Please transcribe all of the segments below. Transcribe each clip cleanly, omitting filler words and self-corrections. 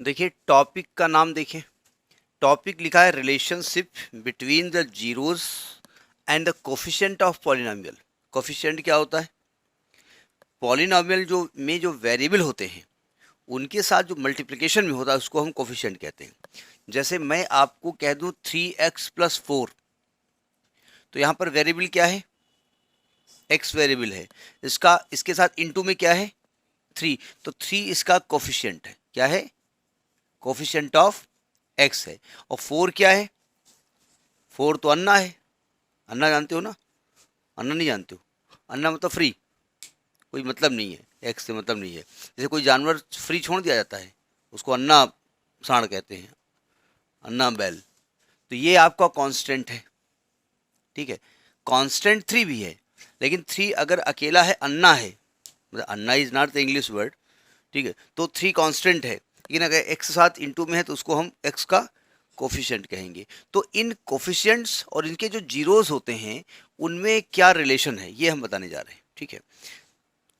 देखिए टॉपिक का नाम देखिए, टॉपिक लिखा है relationship between the zeros and the coefficient of polynomial. Coefficient क्या होता है? पॉलिनोमियल जो वेरिएबल होते हैं उनके साथ जो मल्टीप्लिकेशन में होता है उसको हम कोफिशिएंट कहते हैं। जैसे मैं आपको कह दूं 3x+4, तो यहाँ पर वेरिएबल क्या है? x वेरिएबल है। इसके साथ इनटू में क्या है? 3, तो 3 इसका कोफिशिएंट है। क्या है? कोफिशिएंट ऑफ x है। और 4 क्या है? 4 तो अन्ना है। अन्ना जानते हो ना? अन्ना नहीं जानते हो? अन्ना मतलब फ्री, कोई मतलब नहीं है, एक्स से मतलब नहीं है। जैसे कोई जानवर फ्री छोड़ दिया जाता है उसको अन्ना सांड कहते हैं, अन्ना बैल। तो ये आपका कांस्टेंट है, ठीक है। कांस्टेंट 3 भी है, लेकिन 3 अगर अकेला है, अन्ना है, मतलब anna is not the English word, ठीक है। तो 3 कांस्टेंट है, लेकिन अगर एक्स के साथ इनटू में है तो उसको हम एक्स का कोफिशिएंट कहेंगे। तो इन कोफिशिएंट्स और इनके जो जीरोस होते हैं उनमें क्या रिलेशन है ये हम बताने जा रहे हैं, ठीक है।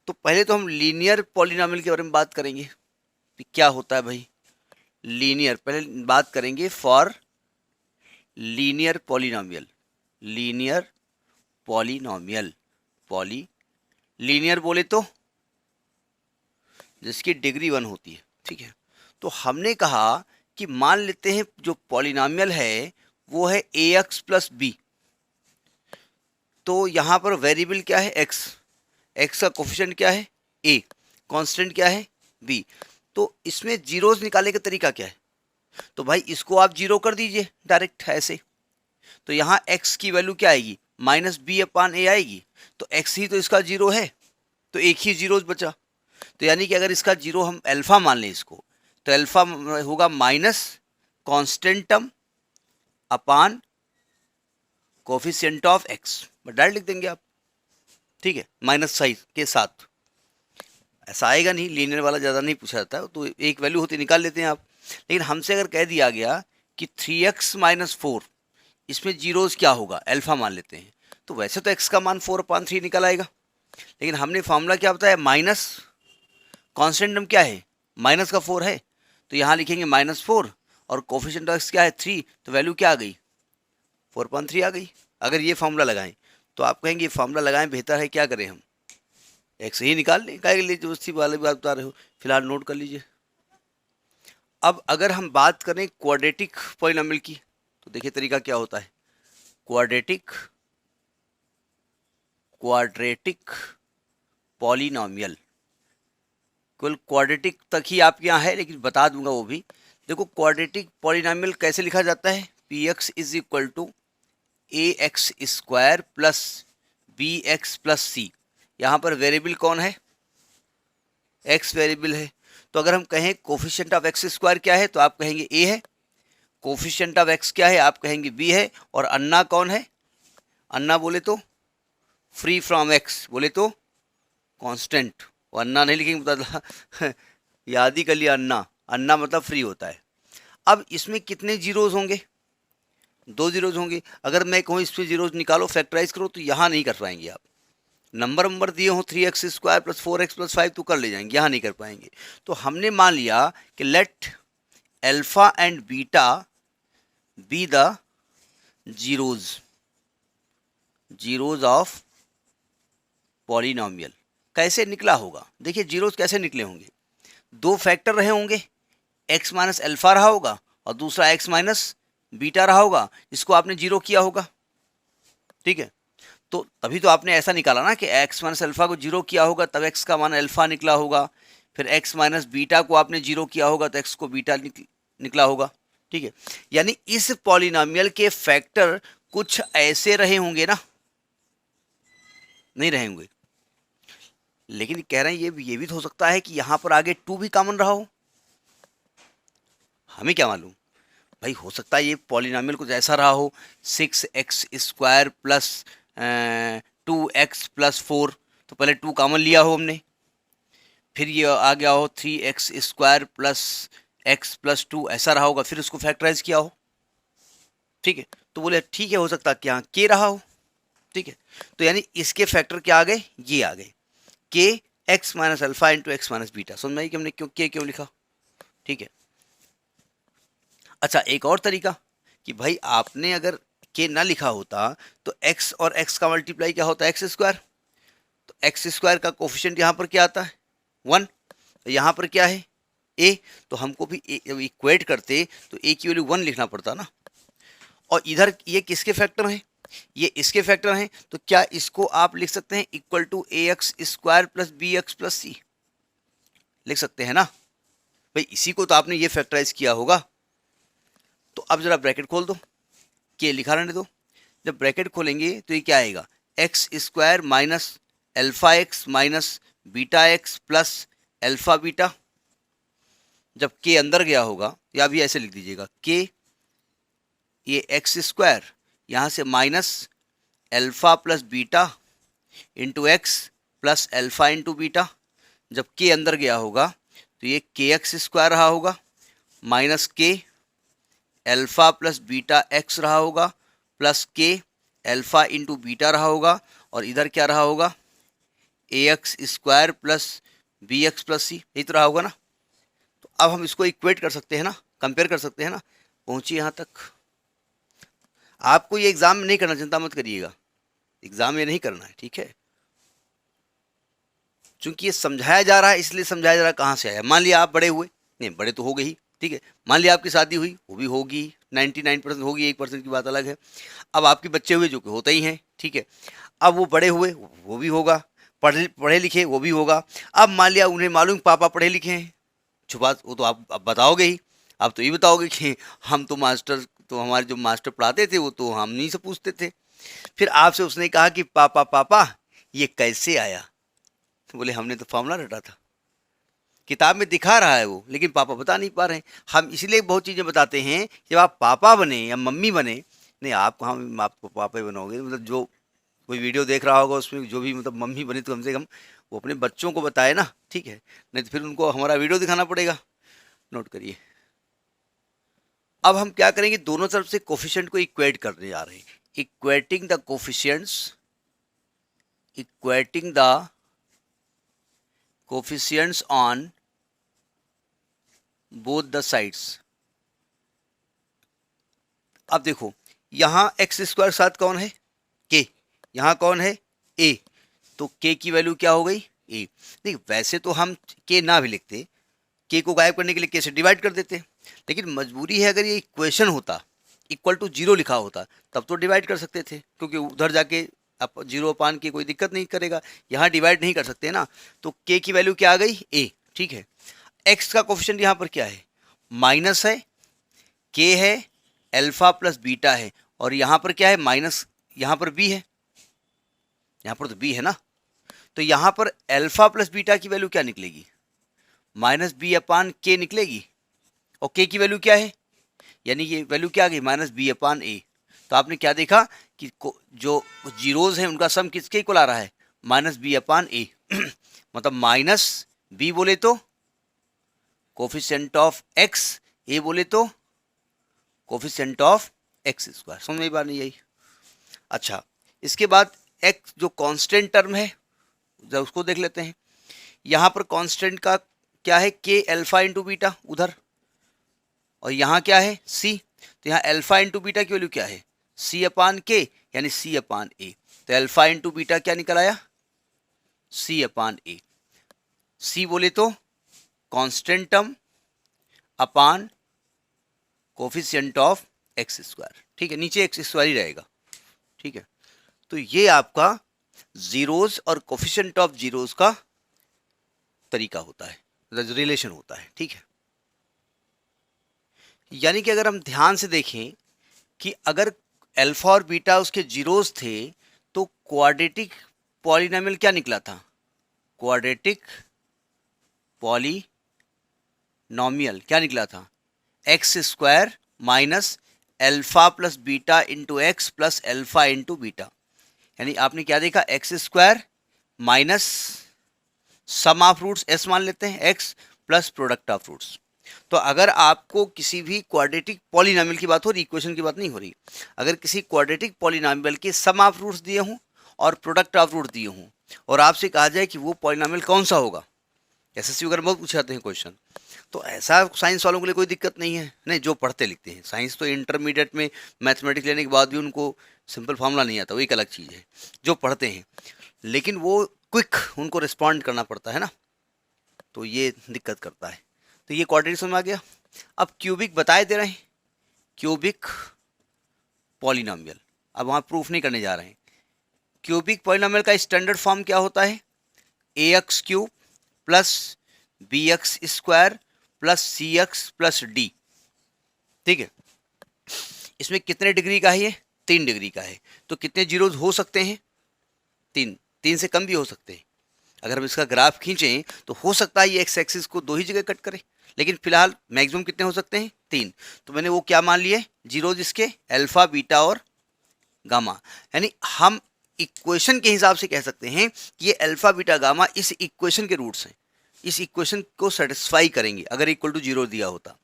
तो पहले तो हम लीनियर पॉलिनोमियल के बारे में बात करेंगे कि क्या होता है भाई लीनियर। पहले बात करेंगे for linear polynomial. Linear polynomial, poly linear बोले तो जिसकी डिग्री 1 होती है, ठीक है। तो हमने कहा कि मान लेते हैं जो पॉलिनोमियल है वो है ax+b। तो यहाँ पर वेरिएबल क्या है? x। x का कोफिशिएंट क्या है? a। कांस्टेंट क्या है? b। तो इसमें जीरोस निकालने का तरीका क्या है? तो भाई इसको आप जीरो कर दीजिए डायरेक्ट ऐसे। तो यहाँ x की वैल्यू क्या आएगी? -b/a आएगी। तो x ही तो इसका जीरो है, तो एक ही जीरो बचा। तो यानी कि अगर इसका जीरो हम अल्फा मान लें इसको, तो अल्फा होगा minus constant term upon coefficient of x, direct लिख देंगे आप, ठीक है, माइनस साइन के साथ। ऐसा आएगा नहीं, लीनियर वाला ज़्यादा नहीं पूछा जाता है, तो एक वैल्यू होती निकाल लेते हैं आप। लेकिन हमसे अगर कह दिया गया कि 3x-4, इसमें जीरोस क्या होगा? अल्फा मान लेते हैं, तो वैसे तो x का मान 4/3 निकल आएगा, लेकिन हमने फॉर्मूला क्या बताया? माइनस कांस्टेंट टर्म क्या है? माइनस का 4 है, तो यहाँ लिखेंगे -4 और कोफिशिएंट ऑफ x क्या है? 3, तो वैल्यू क्या आ गई? 4/3 आ गई। अगर ये फॉर्मूला लगाएं तो आप कहेंगे ये फॉर्मूला लगाएं बेहतर है क्या करें हम? एक्स ही निकाल लें, क्या लिए दोस्ती वाले बात बता रहे हो, फिलहाल नोट कर लीजिए। अब अगर हम बात करें क्वाड्रेटिक पॉलिनोमियल की, तो देखिए तरीका क्या होता है। क्वाड्रेटिक पॉलिनोमियल, केवल क्वाड्रेटिक तक ही आपके यहाँ है, लेकिन बता दूंगा वो भी। देखो क्वाड्रेटिक पॉलिनोमियल कैसे लिखा जाता है? px is equal to ax² plus bx plus C. यहाँ पर वेरिएबल कौन है? x वेरिएबल है। तो अगर हम कहें कोफिशिएंट ऑफ x² क्या है, तो आप कहेंगे a है। कोफिशिएंट ऑफ x क्या है? आप कहेंगे b है। और अन्ना कौन है? अन्ना बोले तो फ्री फ्रॉम x, बोले तो कांस्टेंट। वो अन्ना नहीं लिखेंगे, बता याद ही कर लिया, अन्ना। अन्ना मतलब फ्री होता है। अब इसमें कितने जीरोज होंगे? 2 जीरोज होंगे। अगर मैं कहूँ इस पे जीरोज निकालो, फैक्टराइज करो, तो यहाँ नहीं कर पाएंगे आप। नंबर दिए हो 3x² प्लस 4x प्लस 5 तो कर ले जाएंगे, यहाँ नहीं कर पाएंगे। तो हमने मान लिया कि let alpha and beta be the zeros of polynomial. कैसे निकला होगा? देखिए जीरोज कैसे निकले होंगे। 2 फैक्टर रहे होंगे, x माइनस अल्फा रहा होगा और दूसरा x माइनस बीटा रहा होगा, जिसको आपने जीरो किया होगा, ठीक है। तो तभी तो आपने ऐसा निकाला ना कि x माइनस अल्फा को जीरो किया होगा तब x का मान अल्फा निकला होगा। फिर x माइनस बीटा को आपने जीरो किया होगा तो x को बीटा निकला होगा, ठीक है। यानी इस पॉलिनोमियल के फैक्टर कुछ ऐसे रहे होंगे ना, नहीं रहे होंगे। लेकिन कह रहे हैं ये भी तो हो सकता है कि यहाँ पर आगे 2 भी कॉमन रहा हो, हमें क्या मालूम भाई। हो सकता है ये पॉलिनोमियल कुछ ऐसा रहा हो 6x² प्लस 2x प्लस 4, तो पहले 2 कॉमन लिया हो हमने, फिर ये आ गया हो 3x² प्लस x प्लस 2, ऐसा रहा होगा, फिर उसको फैक्टराइज किया हो, ठीक है। तो बोले ठीक है, हो सकता है कि यहाँ के रहा हो, ठीक है। तो यानी इसके फैक्टर क्या आ गए? ये आ गए के x minus alpha into x minus beta. समझ में आई कि हमने क्यों के क्यों लिखा, ठीक है। अच्छा, एक और तरीका कि भाई आपने अगर के ना लिखा होता तो x और x का मल्टीप्लाई क्या होता है, एक्स स्क्वायर। तो एक्स स्क्वायर का कोफिशिएंट यहाँ पर क्या आता है, 1। यहाँ पर क्या है, a। तो हमको भी जब इक्वेट करते तो a की वैल्यू 1 लिखना पड़ता ना। और इधर ये किसके फैक्टर हैं, ये इसके फैक्टर हैं। तो क्या इसको आप लिख सकते हैं equal to A X square plus B X plus C, लिख सकते हैं ना भाई। इसी को तो आपने ये फैक्टराइज किया होगा। तो अब जरा ब्रैकेट खोल दो, के लिखा रहने दो। जब ब्रैकेट खोलेंगे तो ये क्या आएगा, x square minus alpha x minus beta x plus alpha beta. जब के अंदर गया होगा, या भी ऐसे लिख दीजिएगा, के ये एक्स स्क्वायर यहाँ से minus alpha plus beta into x plus alpha into beta. जब के अंदर गया होगा तो ये के एक्स स्क्वायर रहा होगा माइनस के अल्फा प्लस बीटा एक्स रहा होगा प्लस के अल्फा इंटू बीटा रहा होगा। और इधर क्या रहा होगा, A X square plus B X plus C, यही तो रहा होगा ना। तो अब हम इसको इक्वेट कर सकते हैं ना, कंपेयर कर सकते हैं ना। पहुंचिए यहाँ तक। आपको ये एग्जाम में नहीं करना, चिंता मत करिएगा, एग्जाम में नहीं करना है, ठीक है। चूंकि ये समझाया जा रहा है इसलिए समझाया जा रहा है। कहाँ से आया, मान लिया आप बड़े हुए, नहीं बड़े तो हो गए ही, ठीक है। मान लिया आपकी शादी हुई, वो भी होगी, 99% होगी, 1% की बात अलग है। अब आपके बच्चे हुए, जो कि होते ही हैं, ठीक है। अब वो बड़े हुए, वो भी होगा, पढ़े पढ़े लिखे, वो भी होगा। अब मान लिया उन्हें मालूम पापा पढ़े लिखे हैं, छुपा वो तो आप अब बताओगे ही। आप तो ये बताओगे कि हम तो मास्टर, तो हमारे जो मास्टर पढ़ाते थे वो तो हम नहीं से पूछते थे। फिर आपसे उसने कहा कि पापा पापा ये कैसे आया, तो बोले हमने तो फॉर्मूला रटा था। किताब में दिखा रहा है वो, लेकिन पापा बता नहीं पा रहे हैं। हम इसलिए बहुत चीज़ें बताते हैं, जब आप पापा बने या मम्मी बने, नहीं आप हम आपको पापा ही बनोगे, मतलब जो कोई वीडियो देख रहा होगा उसमें जो भी मतलब मम्मी बने, तो कम से कम वो अपने बच्चों को बताए ना, ठीक है। नहीं तो फिर उनको हमारा वीडियो दिखाना पड़ेगा। नोट करिए। अब हम क्या करेंगे, दोनों तरफ से कोफिशिएंट को इक्वेट करने जा रहे हैं। Equating the coefficients, equating the coefficients on both the sides. अब देखो, यहां एक्स स्क्वायर साथ कौन है, के। यहां कौन है, ए। तो के की वैल्यू क्या हो गई, ए। देखिए वैसे तो हम के ना भी लिखते, के को गायब करने के लिए के से डिवाइड कर देते, लेकिन मजबूरी है, अगर ये इक्वेशन होता, इक्वल टू जीरो लिखा होता, तब तो डिवाइड कर सकते थे, क्योंकि उधर जाके आप जीरो पान की कोई दिक्कत नहीं करेगा। यहाँ डिवाइड नहीं कर सकते ना। तो के की वैल्यू क्या आ गई, ए, ठीक है। एक्स का कोफिशिएंट यहाँ पर क्या है, माइनस है, के है, अल्फा प्लस बीटा है, और यहाँ पर क्या है, माइनस, यहाँ पर बी है, यहाँ पर तो बी है ना। तो यहाँ पर अल्फा प्लस बीटा की वैल्यू क्या निकलेगी, माइनस बी अपान के निकलेगी। और के की वैल्यू क्या है, यानी ये वैल्यू क्या आ गई, माइनस बी अपान ए। तो आपने क्या देखा कि जो जीरोज हैं उनका सम किसके इक्वल आ रहा है, माइनस बी अपान ए। मतलब माइनस बी बोले तो कोफिशिएंट ऑफ एक्स, ए बोले तो कोफिशिएंट ऑफ एक्स स्क्वायर। समझ में बात नहीं आई। अच्छा, इसके बाद एक्स जो कांस्टेंट टर्म है, जब उसको देख लेते हैं। यहाँ पर कांस्टेंट का क्या है, के अल्फा इंटू बीटा उधर, और यहाँ क्या है, सी। तो यहाँ अल्फा इंटू बीटा की वैल्यू क्या है, सी अपान के, यानी सी अपान ए। तो अल्फा इंटू बीटा क्या निकल आया, सी अपान ए। सी बोले तो constant term upon coefficient of x square, ठीक है। नीचे एक्स स्क्वायर ही रहेगा, ठीक है। तो ये आपका जीरोस और कोफिशिएंट ऑफ जीरोस का तरीका होता है, रिलेशन होता है, ठीक है। यानी कि अगर हम ध्यान से देखें कि अगर अल्फा और बीटा उसके जीरोस थे, तो क्वाड्रेटिक पॉलिनोमियल क्या निकला था, क्वाड्रेटिक पॉलिनोमियल क्या निकला था, x square minus alpha plus beta into x plus alpha into beta. यानी आपने क्या देखा, x square minus sum of roots, S मान लेते हैं, x plus product of roots. तो अगर आपको किसी भी क्वाड्रेटिक पॉलिनोमियल की बात हो रही, इक्वेशन की बात नहीं हो रही, अगर किसी क्वाड्रेटिक पॉलिनोमियल के सम ऑफ रूट्स दिए हों और प्रोडक्ट ऑफ रूट दिए हों, और आपसे कहा जाए कि वो पॉलिनोमियल कौन सा होगा, एसएससी वगैरह बहुत पूछे जाते हैं क्वेश्चन, तो ऐसा साइंस वालों के लिए कोई दिक्कत नहीं है, नहीं जो पढ़ते लिखते हैं। साइंस तो इंटरमीडिएट में मैथमेटिक्स लेने के बाद भी उनको सिंपल फार्मूला नहीं आता, वो एक अलग चीज़ है जो पढ़ते हैं, लेकिन वो क्विक उनको रिस्पॉन्ड करना पड़ता है ना, तो ये दिक्कत करता है। तो ये क्वाड्रेटिक समझ में आ गया। अब क्यूबिक बताए दे रहे हैं, क्यूबिक पॉलिनोमियल, अब वहाँ प्रूफ नहीं करने जा रहे हैं। क्यूबिक पॉलिनोमियल का स्टैंडर्ड फॉर्म क्या होता है, A X cube plus B X square plus C X plus D. ठीक है, इसमें कितने डिग्री का है ये, 3 डिग्री का है। तो कितने जीरोज हो सकते हैं, 3, 3 से कम भी हो सकते हैं। अगर हम इसका ग्राफ खींचें तो हो सकता है ये एक्स एक्सिस को 2 ही जगह कट करे, लेकिन फिलहाल मैक्सिमम कितने हो सकते हैं, 3। तो मैंने वो क्या मान लिए, जीरोज इसके अल्फा बीटा और गामा। यानी हम इक्वेशन के हिसाब से कह सकते हैं कि ये अल्फा बीटा गामा इस इक्वेशन के रूट्स हैं, इस इक्वेशन को सेटिस्फाई करेंगे अगर इक्वल टू 0 दिया होता।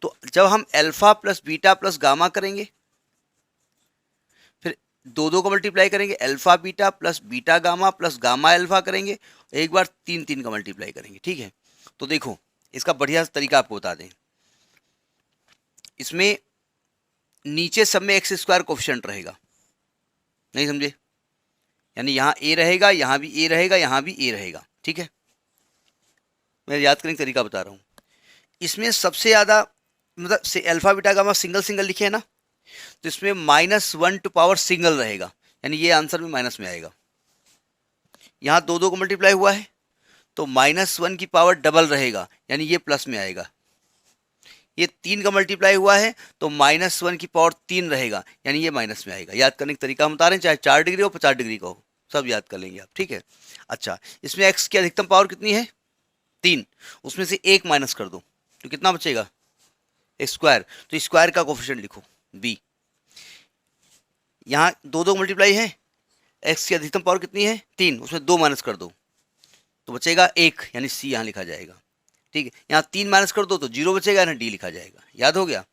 तो जब हम alpha plus beta plus gamma करेंगे, फिर 2 को मल्टीप्लाई करेंगे, alpha beta plus beta gamma plus gamma alpha करेंगे, एक बार 3 का मल्टीप्लाई करेंगे। ठीक है, तो देखो इसका बढ़िया तरीका आपको बता दें। इसमें नीचे सब में एक्स स्क्वायर कोफिशिएंट रहेगा, नहीं समझे, यानी यहाँ ए रहेगा, यहाँ भी ए रहेगा, यहाँ भी ए रहेगा। ठीक है, मैं याद करने का तरीका बता रहा हूँ। इसमें सबसे ज़्यादा मतलब से alpha beta gamma single single लिखे है ना, तो इसमें -1 टू पावर सिंगल रहेगा, यानी ये आंसर में माइनस में आएगा। यहाँ 2 को मल्टीप्लाई हुआ है तो -1 की पावर डबल रहेगा, यानी ये प्लस में आएगा। ये 3 का मल्टीप्लाई हुआ है तो -1 की पावर 3 रहेगा, यानी ये माइनस में आएगा। याद करने का तरीका हम बता रहे हैं, चाहे 4 डिग्री हो 50 डिग्री का हो, सब याद कर लेंगे आप। ठीक है, अच्छा इसमें एक्स की अधिकतम पावर कितनी है, 3, उसमें से 1 माइनस कर दो तो कितना बचेगा, स्क्वायर। तो स्क्वायर का कोफिशिएंट लिखो बी। यहाँ 2 मल्टीप्लाई है, एक्स की अधिकतम पावर कितनी है, 3, उसमें 2 माइनस कर दो तो बचेगा 1, यानी सी यहाँ लिखा जाएगा। ठीक है, यहाँ 3 माइनस कर दो तो 0 बचेगा, यानी डी लिखा जाएगा। याद हो गया,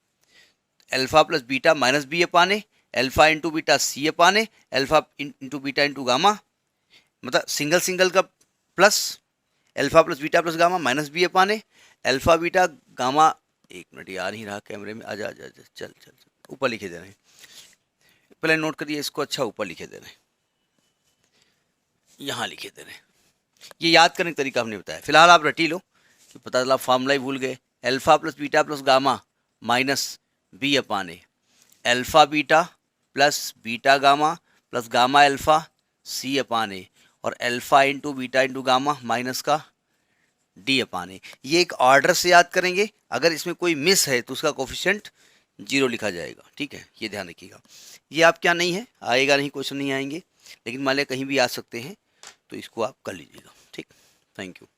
alpha plus beta minus B upon A, alpha into beta C upon A, alpha into beta into gamma, मतलब सिंगल सिंगल का plus alpha plus beta plus gamma minus B upon A, alpha beta gamma. एक minute, ये आ नहीं रहा कैमरे में, आजा आजा आजा, चल चल चल, ऊपर लिखे दे रहे हैं, पहले नोट करिए इसको, अच्छा ऊपर लिखे दे रहे हैं, यहाँ लिखे दे रहे हैं। ये याद करने का तरीका हमने बताया, फिलहाल आप रटी लो कि पता चला फार्मूला ही भूल गए। Alpha plus beta plus gamma minus B upon A, alpha beta plus beta gamma plus gamma alpha C upon A, और alpha into beta into gamma minus का डी अपान ए। ये एक ऑर्डर से याद करेंगे, अगर इसमें कोई मिस है तो उसका कोफिशिएंट 0 लिखा जाएगा। ठीक है, ये ध्यान रखिएगा। ये आप क्या नहीं है, आएगा नहीं, क्वेश्चन नहीं आएंगे, लेकिन मान लिया कहीं भी आ सकते हैं, तो इसको आप कर लीजिएगा। ठीक, थैंक यू।